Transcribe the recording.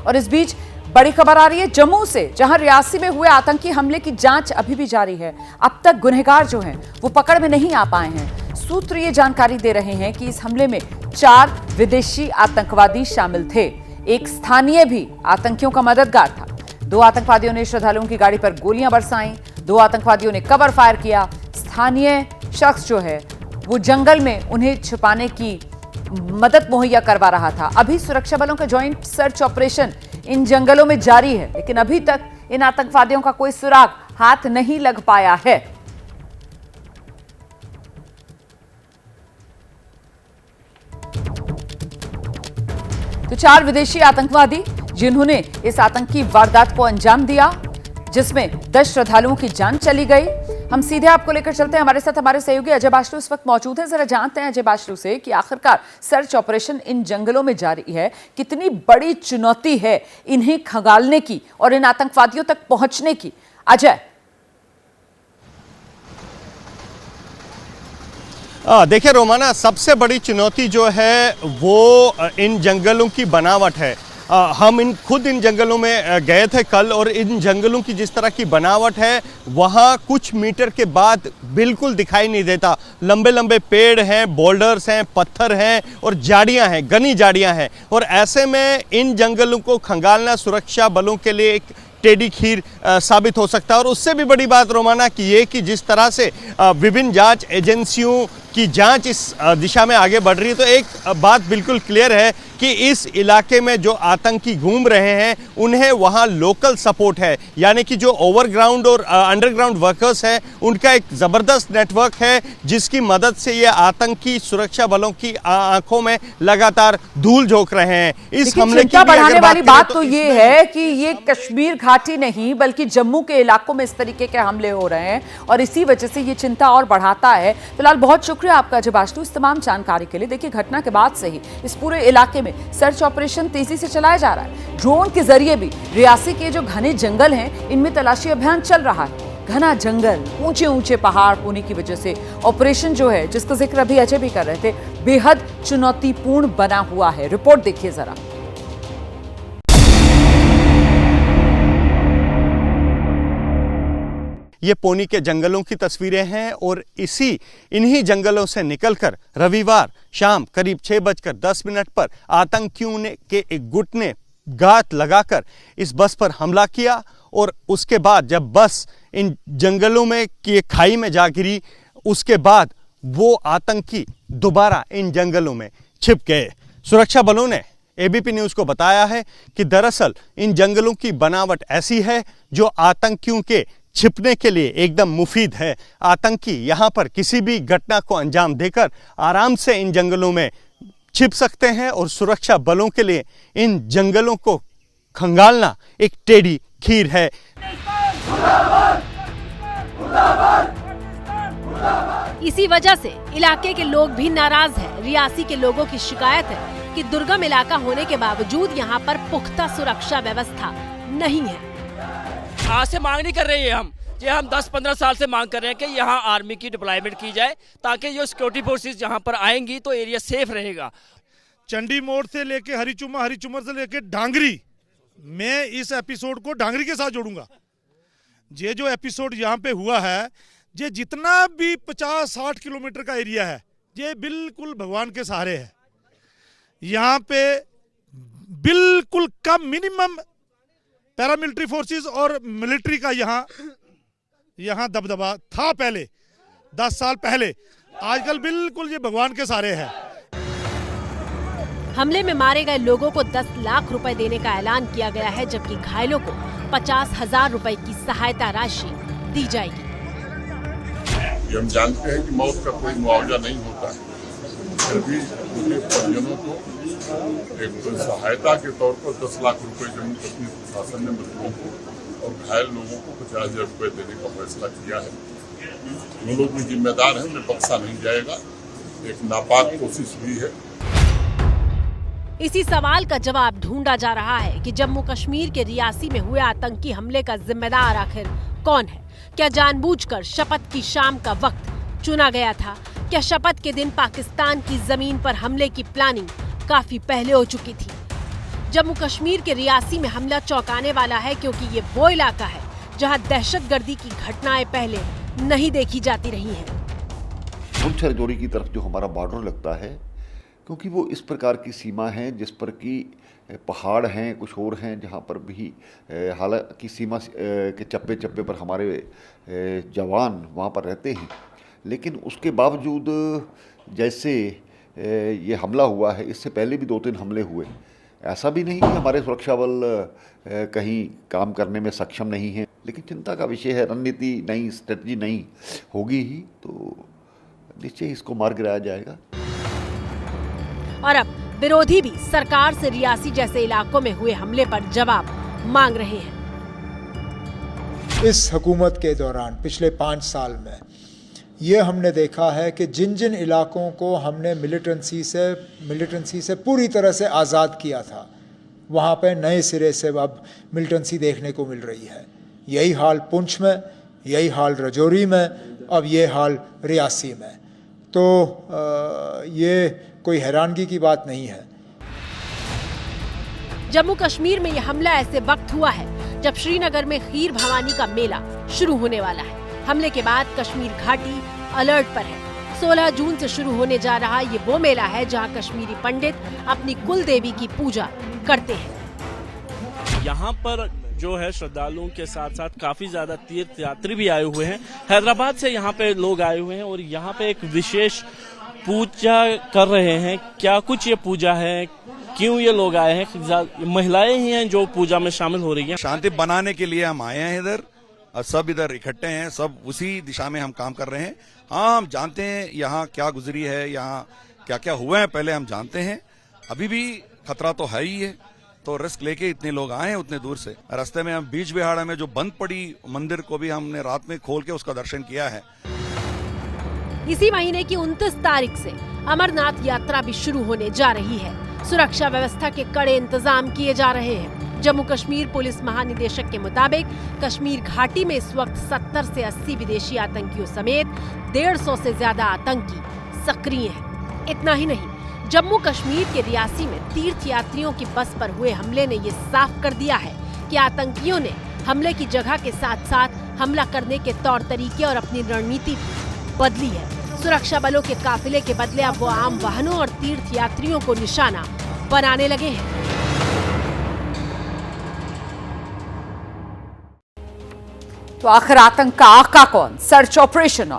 और इस बीच बड़ी खबर आ रही है जम्मू से, जहां रियासी में हुए आतंकी हमले की जांच अभी भी जारी है। अब तक गुनहगार जो हैं वो पकड़ में नहीं आ पाए हैं। सूत्र ये जानकारी दे रहे हैं कि इस हमले में 4 विदेशी आतंकवादी शामिल थे। एक स्थानीय भी आतंकियों का मददगार था। 2 आतंकवादियों ने श्रद्धालुओं की गाड़ी पर गोलियां बरसाईं। 2 आतंकवादियों ने कवर फायर किया। स्थानीय शख्स जो है वो जंगल में उन्हें छिपाने की मदद मुहैया करवा रहा था। अभी सुरक्षा बलों का ज्वाइंट सर्च ऑपरेशन इन जंगलों में जारी है, लेकिन अभी तक इन आतंकवादियों का कोई सुराग हाथ नहीं लग पाया है। तो 4 विदेशी आतंकवादी जिन्होंने इस आतंकी वारदात को अंजाम दिया, जिसमें 10 श्रद्धालुओं की जान चली गई। हम सीधे आपको लेकर चलते हैं। हमारे साथ हमारे सहयोगी अजय बाशलू इस वक्त मौजूद हैं। जरा जानते हैं अजय बाशलू से कि आखिरकार सर्च ऑपरेशन इन जंगलों में जारी है, कितनी बड़ी चुनौती है इन्हें खंगालने की और इन आतंकवादियों तक पहुंचने की। अजय। देखिए रोमाना, सबसे बड़ी चुनौती जो है वो इन जंगलों की बनावट है। हम खुद इन जंगलों में गए थे कल, और इन जंगलों की जिस तरह की बनावट है वहाँ कुछ मीटर के बाद बिल्कुल दिखाई नहीं देता। लंबे लंबे पेड़ हैं, बोल्डर्स हैं, पत्थर हैं और झाड़ियाँ हैं, घनी झाड़ियाँ हैं। और ऐसे में इन जंगलों को खंगालना सुरक्षा बलों के लिए एक टेढ़ी खीर साबित हो सकता है। और उससे भी बड़ी बात रोमाना की ये कि जिस तरह से विभिन्न जांच एजेंसियों की जांच इस दिशा में आगे बढ़ रही है, तो एक बात बिल्कुल क्लियर है कि इस इलाके में जो आतंकी घूम रहे हैं उन्हें वहां लोकल सपोर्ट है, यानी कि जो ओवरग्राउंड और अंडरग्राउंड वर्कर्स हैं उनका एक ज़बरदस्त नेटवर्क है, जिसकी मदद से ये आतंकी सुरक्षा बलों की आंखों में लगातार धूल झोंक रहे हैं। इस हमले की बढ़ाने वाली बात तो ये है कि ये कश्मीर घाटी नहीं बल्कि जम्मू के इलाकों में इस तरीके के हमले हो रहे हैं, और इसी वजह से ये चिंता और बढ़ाता है। फिलहाल बहुत शुक्रिया आपका अजय बाशलू इस तमाम जानकारी के लिए। देखिए, घटना के बाद से ही इस पूरे इलाके में सर्च ऑपरेशन तेजी से चलाया जा रहा है। ड्रोन के जरिए भी रियासी के जो घने जंगल हैं इनमें तलाशी अभियान चल रहा है। घना जंगल, ऊंचे ऊंचे पहाड़ होने की वजह से ऑपरेशन जो है, जिसका जिक्र अभी अजय भी कर रहे थे, बेहद चुनौतीपूर्ण बना हुआ है। रिपोर्ट देखिए जरा। ये पौनी के जंगलों की तस्वीरें हैं, और इन्हीं जंगलों से निकलकर रविवार शाम करीब 6:10 पर आतंकियों ने के एक गुट ने घात लगाकर इस बस पर हमला किया, और उसके बाद जब बस इन जंगलों में की खाई में जा गिरी, उसके बाद वो आतंकी दोबारा इन जंगलों में छिप गए। सुरक्षा बलों ने एबीपी न्यूज़ को बताया है कि दरअसल इन जंगलों की बनावट ऐसी है जो आतंकियों के छिपने के लिए एकदम मुफीद है। आतंकी यहां पर किसी भी घटना को अंजाम देकर आराम से इन जंगलों में छिप सकते हैं, और सुरक्षा बलों के लिए इन जंगलों को खंगालना एक टेढ़ी खीर है। इसी वजह से इलाके के लोग भी नाराज हैं। रियासी के लोगों की शिकायत है कि दुर्गम इलाका होने के बावजूद यहाँ पर पुख्ता सुरक्षा व्यवस्था नहीं है। आज से मांग नहीं कर रहे हैं हम 10-15 साल से मांग कर रहे हैं कि यहाँ आर्मी की डिप्लॉयमेंट की जाए, ताकि जो सिक्योरिटी फोर्सेस यहाँ पर आएंगी तो एरिया सेफ रहेगा। चंडी मोड़ से लेके हरिचुमर से लेके डांगरी, मैं इस एपिसोड को डांगरी के साथ जोड़ूंगा। ये जो एपिसोड यहाँ पे हुआ है, ये जितना भी 50-60 किलोमीटर का एरिया है, ये बिल्कुल भगवान के सहारे है। यहाँ पे बिल्कुल कम मिनिमम पैरामिलिट्री फोर्सेस और मिलिट्री का यहाँ दबदबा था पहले, 10 साल पहले। आजकल बिल्कुल ये भगवान के सहारे है। हमले में मारे गए लोगों को 10 लाख रुपए देने का ऐलान किया गया है, जबकि घायलों को 50,000 रुपए की सहायता राशि दी जाएगी। हम जानते हैं कि मौत का कोई मुआवजा नहीं होता है, फिर भी परिजनों को एक सहायता के तौर पर 10 लाख रुपए जम्मू कश्मीर प्रशासन ने मजदूरों को और घायल लोगों को 50,000 रुपए देने का फैसला किया है। वो लोग भी जिम्मेदार हैं, उन्हें बख्शा नहीं जाएगा। एक नापाक कोशिश हुई है। इसी सवाल का जवाब ढूंढा जा रहा है कि जम्मू कश्मीर के रियासी में हुए आतंकी हमले का जिम्मेदार आखिर कौन है। क्या जानबूझकर शपथ की शाम का वक्त चुना गया था? क्या शपथ के दिन पाकिस्तान की जमीन पर हमले की प्लानिंग काफी पहले हो चुकी थी? जम्मू कश्मीर के रियासी में हमला चौंकाने वाला है, क्योंकि ये वो इलाका है जहां दहशतगर्दी की घटनाएं पहले नहीं देखी जाती रही हैं। पुंछ राजौरी की तरफ जो हमारा बॉर्डर लगता है, क्योंकि वो इस प्रकार की सीमा है जिस पर कि पहाड़ हैं, कुछ और हैं जहाँ पर भी हालांकि सीमा के चप्पे चप्पे पर हमारे जवान वहाँ पर रहते हैं, लेकिन उसके बावजूद जैसे ये हमला हुआ है, इससे पहले भी 2-3 हमले हुए। ऐसा भी नहीं कि हमारे सुरक्षा बल कहीं काम करने में सक्षम नहीं है, लेकिन चिंता का विषय है। रणनीति नई, स्ट्रेटजी नई होगी ही तो निश्चय इसको मार गिराया जाएगा। और अब विरोधी भी सरकार से रियासी जैसे इलाकों में हुए हमले पर जवाब मांग रहे हैं। इस हुकूमत के दौरान पिछले 5 साल में ये हमने देखा है कि जिन जिन इलाकों को हमने मिलिटेंसी से पूरी तरह से आज़ाद किया था, वहाँ पे नए सिरे से अब मिलिटेंसी देखने को मिल रही है। यही हाल पुंछ में, यही हाल राजौरी में, अब ये हाल रियासी में। तो ये कोई हैरानगी की बात नहीं है। जम्मू कश्मीर में यह हमला ऐसे वक्त हुआ है जब श्रीनगर में खीर भवानी का मेला शुरू होने वाला है। हमले के बाद कश्मीर घाटी अलर्ट पर है। 16 जून से शुरू होने जा रहा ये वो मेला है जहां कश्मीरी पंडित अपनी कुल देवी की पूजा करते हैं। यहाँ पर जो है श्रद्धालुओं के साथ साथ काफी ज्यादा तीर्थ यात्री भी आए हुए हैं। हैदराबाद से यहाँ पे लोग आए हुए हैं और यहाँ पे एक विशेष पूजा कर रहे हैं। क्या कुछ ये पूजा है, क्यों ये लोग आए हैं? महिलाएं ही हैं जो पूजा में शामिल हो रही हैं। शांति बनाने के लिए हम आए हैं इधर, और सब इधर इकट्ठे हैं, सब उसी दिशा में हम काम कर रहे हैं। हाँ, हम जानते हैं यहाँ क्या गुजरी है, यहाँ क्या क्या हुआ है, पहले हम जानते हैं। अभी भी खतरा तो है ही है, तो रिस्क लेके इतने लोग आए हैं उतने दूर से। रास्ते में हम बीच बिहाड़ा में जो बंद पड़ी मंदिर को भी हमने रात में खोल के उसका दर्शन किया है। इसी महीने की 29 तारीख से अमरनाथ यात्रा भी शुरू होने जा रही है। सुरक्षा व्यवस्था के कड़े इंतजाम किए जा रहे हैं। जम्मू कश्मीर पुलिस महानिदेशक के मुताबिक कश्मीर घाटी में इस वक्त 70 से 80 विदेशी आतंकियों समेत 150 से ज्यादा आतंकी सक्रिय हैं। इतना ही नहीं, जम्मू कश्मीर के रियासी में तीर्थ यात्रियों की बस पर हुए हमले ने ये साफ कर दिया है कि आतंकियों ने हमले की जगह के साथ साथ हमला करने के तौर तरीके और अपनी रणनीति भी बदली है। सुरक्षा बलों के काफिले के बदले अब वो आम वाहनों और तीर्थ यात्रियों को निशाना बनाने लगे हैं। तो आखिर आतंक का आका कौन? Search operation